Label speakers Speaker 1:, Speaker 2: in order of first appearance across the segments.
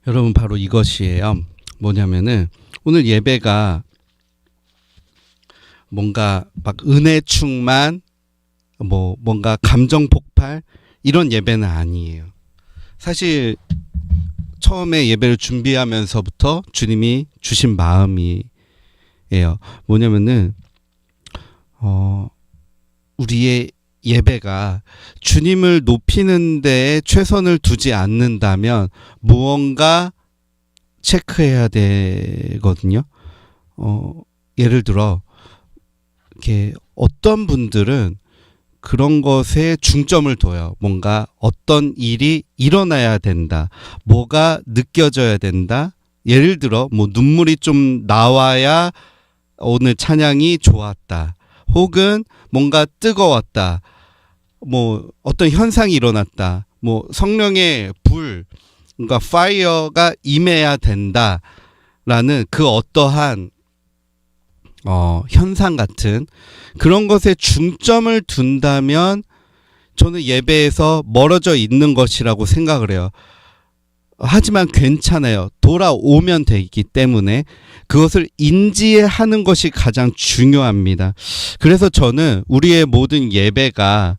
Speaker 1: 여러분 바로 이것이에요. 뭐냐면은 오늘 예배가 뭔가 막 은혜 충만 뭔가 감정 폭발 이런 예배는 아니에요. 사실 처음에 예배를 준비하면서부터 주님이 주신 마음이에요. 뭐냐면은 우리의 예배가 주님을 높이는 데에 최선을 두지 않는다면 무언가 체크해야 되거든요. 예를 들어 이렇게 어떤 분들은 그런 것에 중점을 둬요. 뭔가 어떤 일이 일어나야 된다. 뭐가 느껴져야 된다. 예를 들어 뭐 눈물이 좀 나와야 오늘 찬양이 좋았다. 혹은 뭔가 뜨거웠다. 뭐 어떤 현상이 일어났다. 뭐 성령의 불, 그러니까 파이어가 임해야 된다라는 그 어떠한 현상 같은 그런 것에 중점을 둔다면 저는 예배에서 멀어져 있는 것이라고 생각을 해요. 하지만 괜찮아요. 돌아오면 되기 때문에 그것을 인지하는 것이 가장 중요합니다. 그래서 저는 우리의 모든 예배가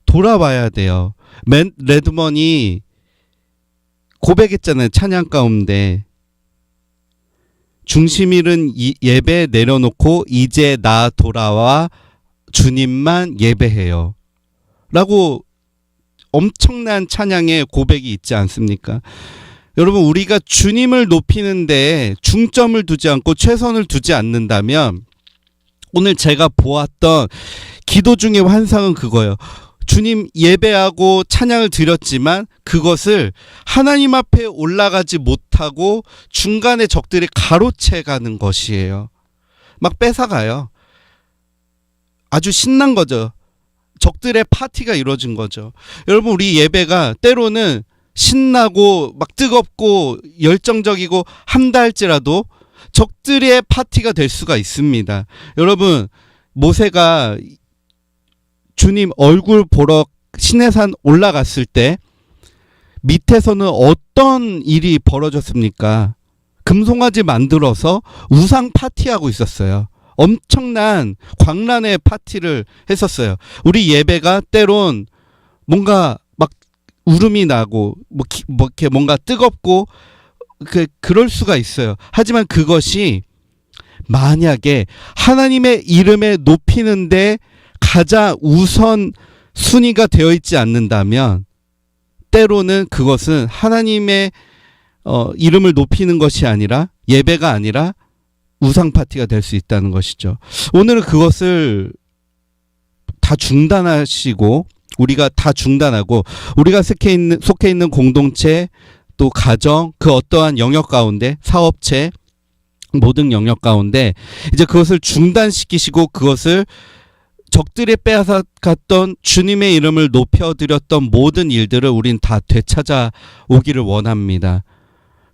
Speaker 1: 돌아와야 돼요. 레드먼이 고백했잖아요. 찬양 가운데. 중심 잃은 예배 내려놓고 이제 나 돌아와 주님만 예배해요. 라고 엄청난 찬양의 고백이 있지 않습니까? 여러분, 우리가 주님을 높이는 데 중점을 두지 않고 최선을 두지 않는다면 오늘 제가 보았던 기도 중의 환상은 그거예요. 주님 예배하고 찬양을 드렸지만 그것을 하나님 앞에 올라가지 못하고 중간에 적들이 가로채가는 것이에요. 막 뺏어가요. 아주 신난 거죠. 적들의 파티가 이루어진 거죠. 여러분, 우리 예배가 때로는 신나고 막 뜨겁고 열정적이고 한다 할지라도 적들의 파티가 될 수가 있습니다. 여러분, 모세가 주님 얼굴 보러 시내산 올라갔을 때 밑에서는 어떤 일이 벌어졌습니까? 금송아지 만들어서 우상 파티하고 있었어요. 엄청난 광란의 파티를 했었어요. 우리 예배가 때론 뭔가 막 울음이 나고 이렇게 뭔가 뜨겁고 그럴 수가 있어요. 하지만 그것이 만약에 하나님의 이름에 높이는데 가장 우선 순위가 되어 있지 않는다면 때로는 그것은 하나님의 이름을 높이는 것이 아니라 예배가 아니라 우상 파티가 될 수 있다는 것이죠. 오늘은 그것을 다 중단하시고 우리가 다 중단하고 우리가 속해 있는 공동체 또 가정 그 어떠한 영역 가운데 사업체 모든 영역 가운데 이제 그것을 중단시키시고 그것을 적들이 빼앗아갔던 주님의 이름을 높여드렸던 모든 일들을 우린 다 되찾아 오기를 원합니다.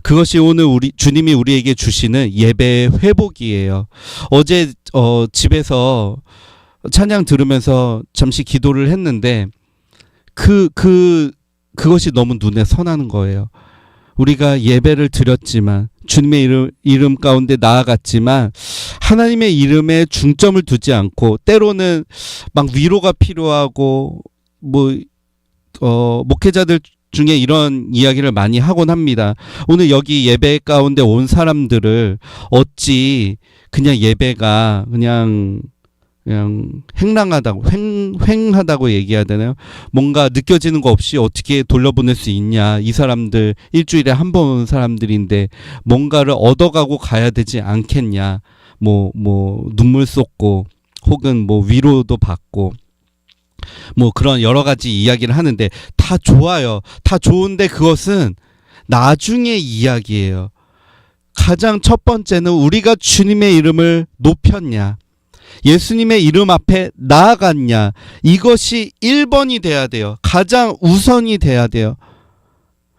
Speaker 1: 그것이 오늘 주님이 우리에게 주시는 예배의 회복이에요. 어제 집에서 찬양 들으면서 잠시 기도를 했는데 그것이 너무 눈에 선하는 거예요. 우리가 예배를 드렸지만 주님의 이름 가운데 나아갔지만 하나님의 이름에 중점을 두지 않고 때로는 막 위로가 필요하고 목회자들 중에 이런 이야기를 많이 하곤 합니다. 오늘 여기 예배 가운데 온 사람들을 어찌 그냥 예배가 그냥 행랑하다고 횡하다고 얘기해야 되나요? 뭔가 느껴지는 거 없이 어떻게 돌려보낼 수 있냐. 이 사람들 일주일에 한 번 오는 사람들인데 뭔가를 얻어가고 가야 되지 않겠냐. 눈물 쏟고 혹은 위로도 받고 그런 여러 가지 이야기를 하는데 다 좋아요. 다 좋은데 그것은 나중의 이야기예요. 가장 첫 번째는 우리가 주님의 이름을 높였냐. 예수님의 이름 앞에 나아갔냐. 이것이 1번이 돼야 돼요. 가장 우선이 돼야 돼요.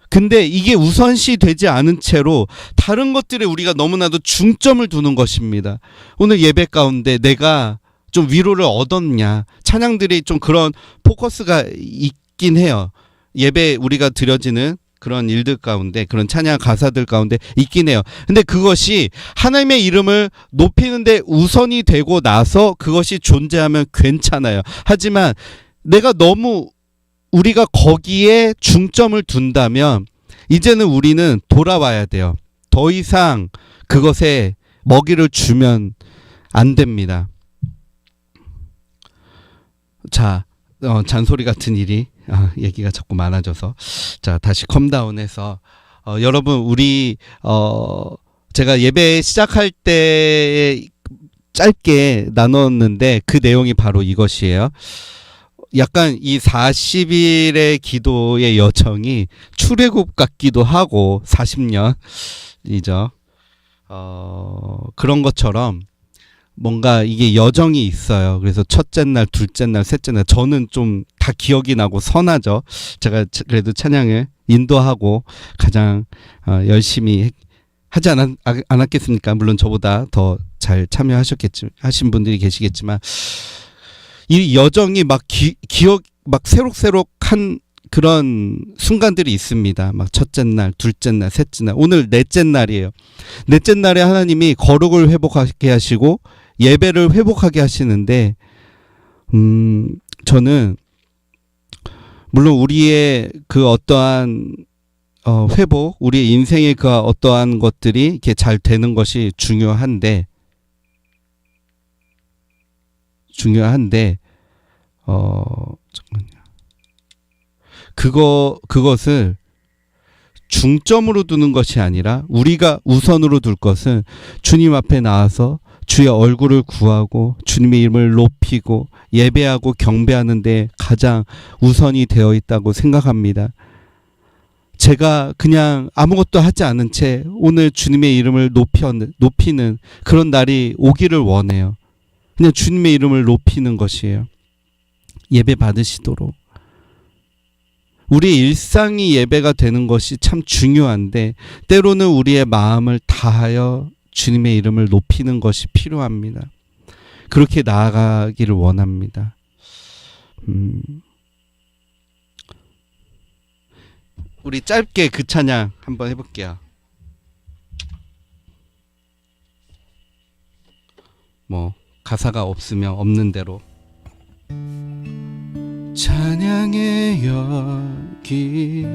Speaker 1: 근데 이게 우선시 되지 않은 채로 다른 것들에 우리가 너무나도 중점을 두는 것입니다. 오늘 예배 가운데 내가 좀 위로를 얻었냐. 찬양들이 좀 그런 포커스가 있긴 해요. 예배 우리가 드려지는 그런 일들 가운데, 그런 찬양 가사들 가운데 있긴 해요. 근데 그것이 하나님의 이름을 높이는데 우선이 되고 나서 그것이 존재하면 괜찮아요. 하지만 내가 너무 우리가 거기에 중점을 둔다면 이제는 우리는 돌아와야 돼요. 더 이상 그것에 먹이를 주면 안 됩니다. 자, 잔소리 같은 일이 얘기가 자꾸 많아져서 자 다시 컴다운해서 여러분 우리 제가 예배 시작할 때 짧게 나눴는데 그 내용이 바로 이것이에요. 약간 이 40일의 기도의 여정이 출애굽 같기도 하고 40년이죠. 그런 것처럼 뭔가 이게 여정이 있어요. 그래서 첫째 날, 둘째 날, 셋째 날 저는 좀 다 기억이 나고 선하죠. 제가 그래도 찬양을 인도하고 가장 열심히 하지 않았겠습니까? 물론 저보다 더 잘 하신 분들이 계시겠지만 이 여정이 막 기억 막 새록새록한 그런 순간들이 있습니다. 막 첫째 날, 둘째 날, 셋째 날, 오늘 넷째 날이에요. 넷째 날에 하나님이 거룩을 회복하게 하시고 예배를 회복하게 하시는데 저는 물론 우리의 그 어떠한 회복, 우리의 인생의 그 어떠한 것들이 이렇게 잘 되는 것이 중요한데 잠깐만요. 그것을 중점으로 두는 것이 아니라 우리가 우선으로 둘 것은 주님 앞에 나와서 주의 얼굴을 구하고 주님의 이름을 높이고 예배하고 경배하는 데 가장 우선이 되어 있다고 생각합니다. 제가 그냥 아무것도 하지 않은 채 오늘 주님의 이름을 높이는 그런 날이 오기를 원해요. 그냥 주님의 이름을 높이는 것이에요. 예배 받으시도록. 우리의 일상이 예배가 되는 것이 참 중요한데 때로는 우리의 마음을 다하여 주님의 이름을 높이는 것이 필요합니다. 그렇게 나아가기를 원합니다. 우리 짧게 그 찬양 한번 해볼게요. 뭐 가사가 없으면 없는 대로. 찬양의 열기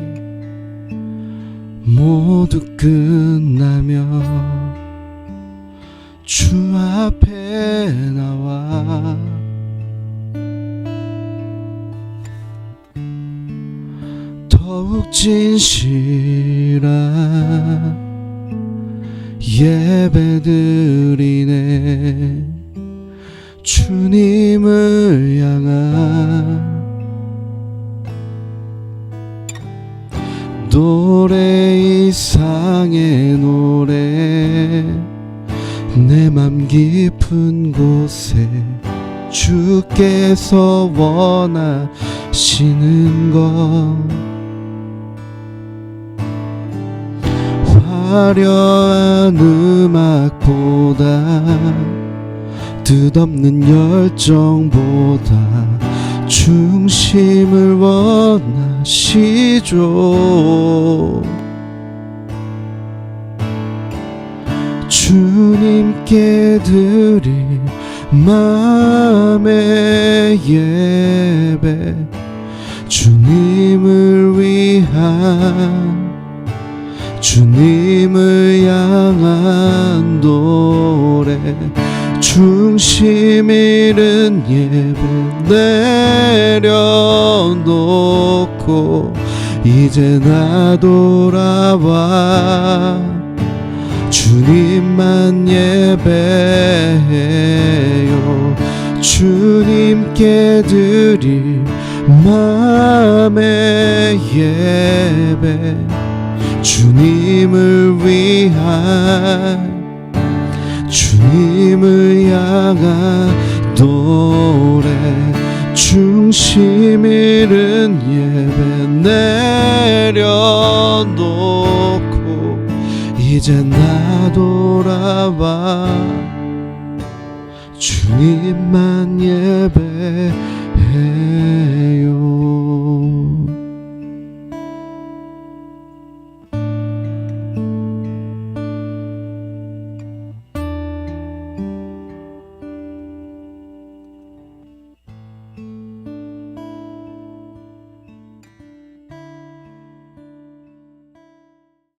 Speaker 1: 모두 끝나며 주 앞에 나와 더욱 진실한 예배드리네. 주님을 향한 노래 이상의 노래 내 맘 깊은 곳에 주께서 원하시는 것 화려한 음악보다 뜻없는 열정보다 중심을 원하시죠. 주님께 드릴 마음의 예배 주님을 위한 주님을 향한 노래 중심 잃은 예배 내려놓고 이제 나 돌아와 주님만 예배해요. 주님께 드릴 마음의 예배 주님을 위한 주님을 향한 노래 중심 잃은 예배 내려놓고 이제 나 돌아와 주님만 예배해